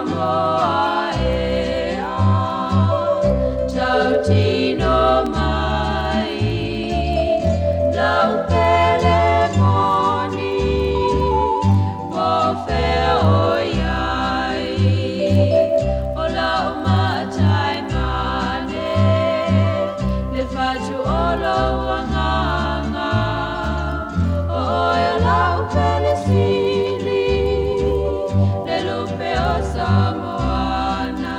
Samoa Ea, tautino mai, lau pele moni, mo feo iai, o lau matai ngane, le fatu olo wanganga, o oia lau pele sili, le lupe o Samoana.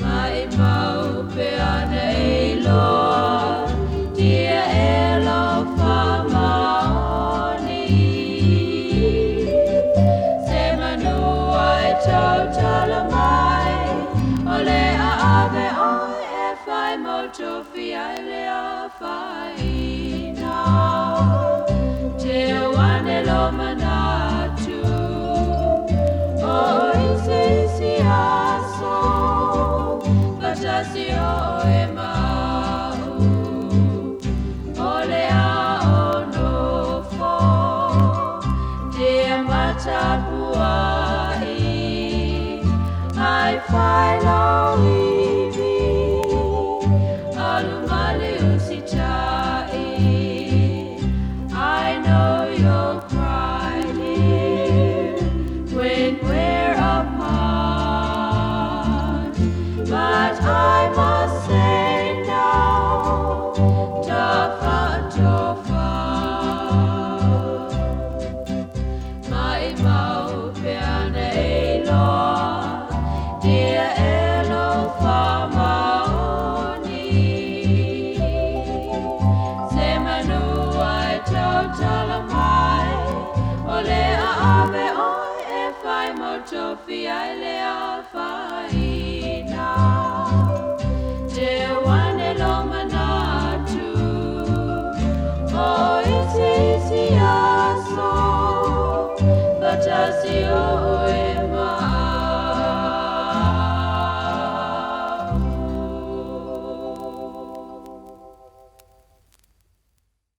Mai mau pe ana e loa, dia e lo whamaoni. Se manua e tau tala mai, o le a ave oi e whai motofi ai le a whaina. Te wane lo manatu, o isi aso, batasi o e mau, o le a ono fo, te matapuai, ai whai lo iwi, alumale usitai. I know you'll cry, dear, when we're apart. But I must say now, tofa, tofa. Mai mau pe ana e loa, dia e lo whamaoni. Se manua e tau tala mai, o le a ave oi e whai motofi ai le a whaina. Te wane lo manatu, o isi aso, batasi o